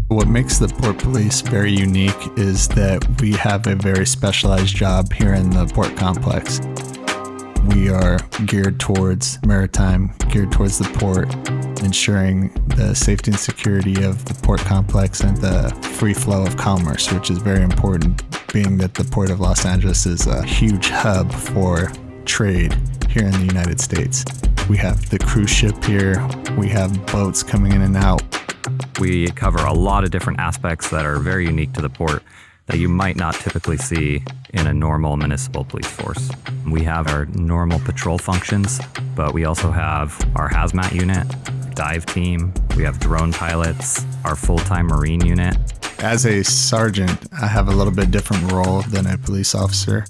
What makes the Port Police very unique is that we have a very specialized job here in the port complex. We are geared towards maritime, geared towards the port, ensuring the safety and security of the port complex and the free flow of commerce, which is very important, being that the Port of Los Angeles is a huge hub for trade here in the United States. We have the cruise ship here, we have boats coming in and out. We cover a lot of different aspects that are very unique to the port that you might not typically see in a normal municipal police force. We have our normal patrol functions, but we also have our hazmat unit, dive team, we have drone pilots, our full-time marine unit. As a sergeant, I have a little bit different role than a police officer.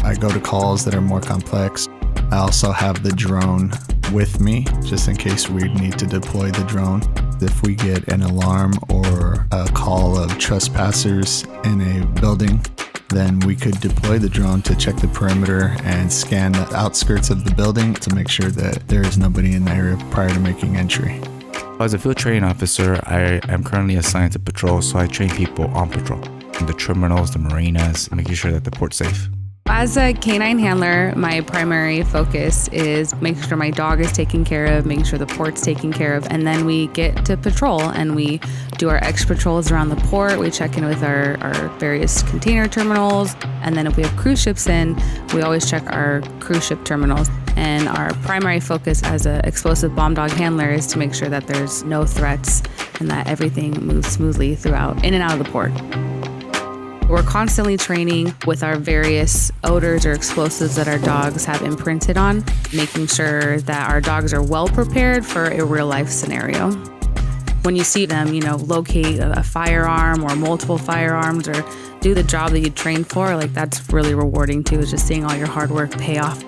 I go to calls that are more complex. I also have the drone with me, just in case we need to deploy the drone. If we get an alarm or a call of trespassers in a building, then we could deploy the drone to check the perimeter and scan the outskirts of the building to make sure that there is nobody in the area prior to making entry. As a field training officer, I am currently assigned to patrol, so I train people on patrol. The terminals, the marinas, making sure that the port's safe. As a canine handler, my primary focus is making sure my dog is taken care of, making sure the port's taken care of, and then we get to patrol and we do our extra patrols around the port. We check in with our various container terminals, and then if we have cruise ships in, we always check our cruise ship terminals. And our primary focus as an explosive bomb dog handler is to make sure that there's no threats and that everything moves smoothly throughout, in and out of the port. We're constantly training with our various odors or explosives that our dogs have imprinted on, making sure that our dogs are well prepared for a real life scenario. When you see them, locate a firearm or multiple firearms or do the job that you trained for, that's really rewarding too, is just seeing all your hard work pay off.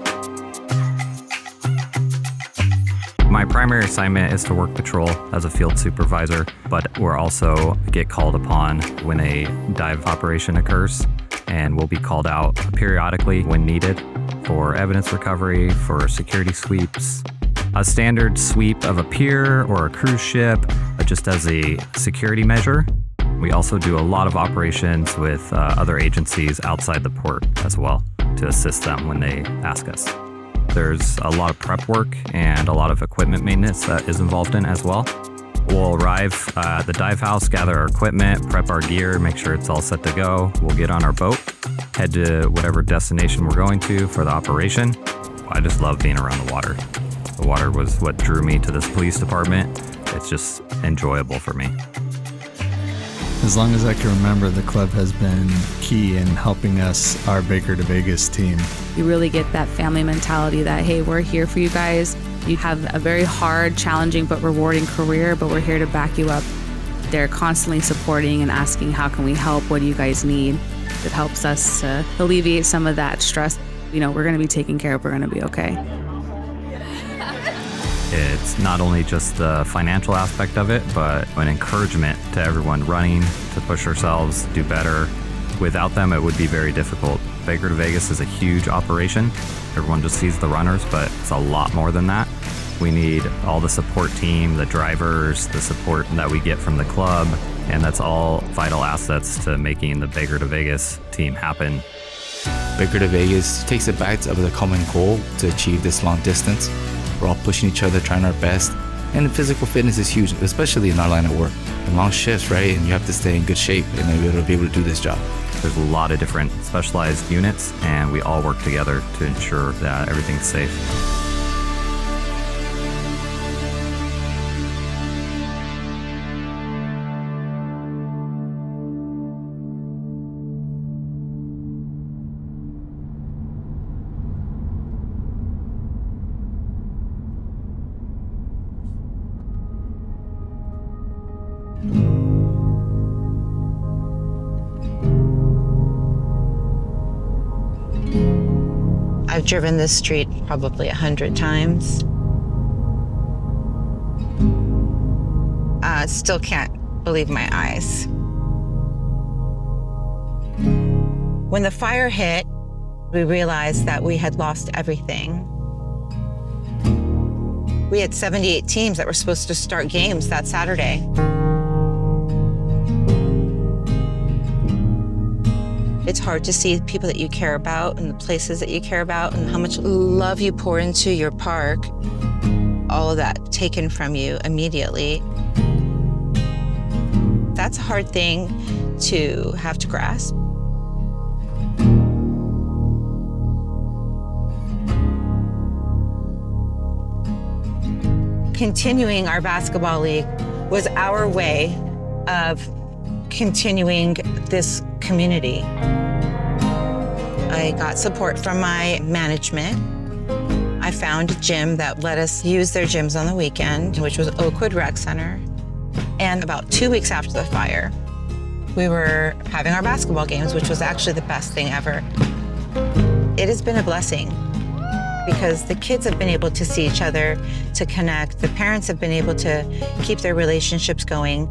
My primary assignment is to work patrol as a field supervisor, but we're also get called upon when a dive operation occurs, and we'll be called out periodically when needed for evidence recovery, for security sweeps. A standard sweep of a pier or a cruise ship, just as a security measure. We also do a lot of operations with other agencies outside the port as well to assist them when they ask us. There's a lot of prep work and a lot of equipment maintenance that is involved in as well. We'll arrive at the dive house, gather our equipment, prep our gear, make sure it's all set to go. We'll get on our boat, head to whatever destination we're going to for the operation. I just love being around the water. The water was what drew me to this police department. It's just enjoyable for me. As long as I can remember, the club has been key in helping us, our Baker to Vegas team. You really get that family mentality that, hey, we're here for you guys. You have a very hard, challenging, but rewarding career, but we're here to back you up. They're constantly supporting and asking, how can we help? What do you guys need? It helps us alleviate some of that stress. We're going to be taken care of. We're going to be okay. It's not only just the financial aspect of it, but an encouragement to everyone running to push ourselves, do better. Without them, it would be very difficult. Baker to Vegas is a huge operation. Everyone just sees the runners, but it's a lot more than that. We need all the support team, the drivers, the support that we get from the club, and that's all vital assets to making the Baker to Vegas team happen. Baker to Vegas takes a bite of the common goal to achieve this long distance. We're all pushing each other, trying our best. And physical fitness is huge, especially in our line of work. The long shifts, right? And you have to stay in good shape and be able to do this job. There's a lot of different specialized units, and we all work together to ensure that everything's safe. I've driven this street probably 100 times. Still can't believe my eyes. When the fire hit, we realized that we had lost everything. We had 78 teams that were supposed to start games that Saturday. It's hard to see people that you care about and the places that you care about and how much love you pour into your park. All of that taken from you immediately. That's a hard thing to have to grasp. Continuing our basketball league was our way of continuing this community. I got support from my management. I found a gym that let us use their gyms on the weekend, which was Oakwood Rec Center. And about 2 weeks after the fire, we were having our basketball games, which was actually the best thing ever. It has been a blessing because the kids have been able to see each other, to connect. The parents have been able to keep their relationships going.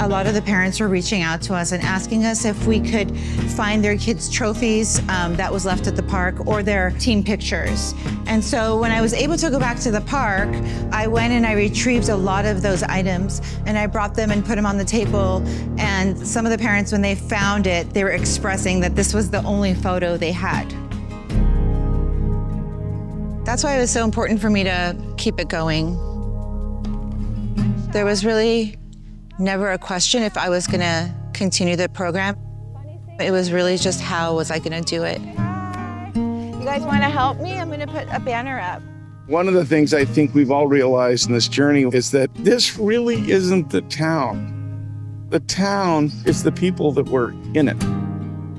A lot of the parents were reaching out to us and asking us if we could find their kids' trophies that was left at the park or their team pictures. And so when I was able to go back to the park, I went and I retrieved a lot of those items and I brought them and put them on the table. And some of the parents, when they found it, they were expressing that this was the only photo they had. That's why it was so important for me to keep it going. There was really never a question if I was gonna continue the program. It was really just how was I gonna do it. You guys wanna help me? I'm gonna put a banner up. One of the things I think we've all realized in this journey is that this really isn't the town. The town is the people that were in it.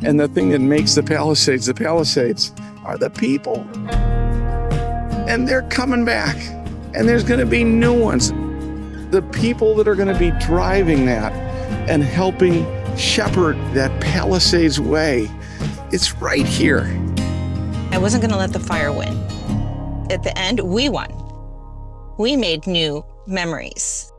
And the thing that makes the Palisades are the people. And they're coming back. And there's gonna be new ones. The people that are going to be driving that and helping shepherd that Palisades way, it's right here. I wasn't going to let the fire win. At the end, we won. We made new memories.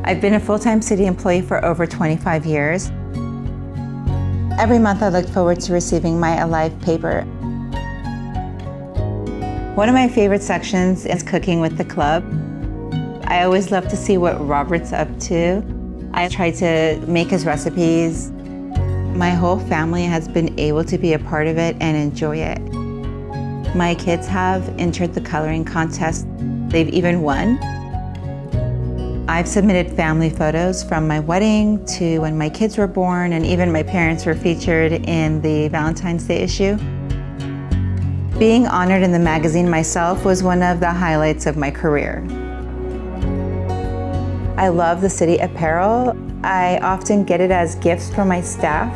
I've been a full-time city employee for over 25 years. Every month I look forward to receiving my Alive paper. One of my favorite sections is cooking with the club. I always love to see what Robert's up to. I try to make his recipes. My whole family has been able to be a part of it and enjoy it. My kids have entered the coloring contest. They've even won. I've submitted family photos from my wedding to when my kids were born, and even my parents were featured in the Valentine's Day issue. Being honored in the magazine myself was one of the highlights of my career. I love the city apparel. I often get it as gifts from my staff.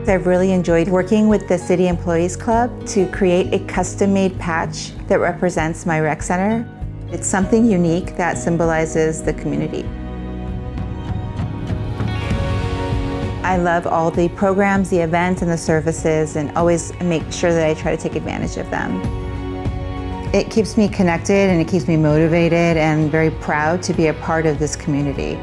I've really enjoyed working with the City Employees Club to create a custom-made patch that represents my rec center. It's something unique that symbolizes the community. I love all the programs, the events, and the services, and always make sure that I try to take advantage of them. It keeps me connected and it keeps me motivated and very proud to be a part of this community.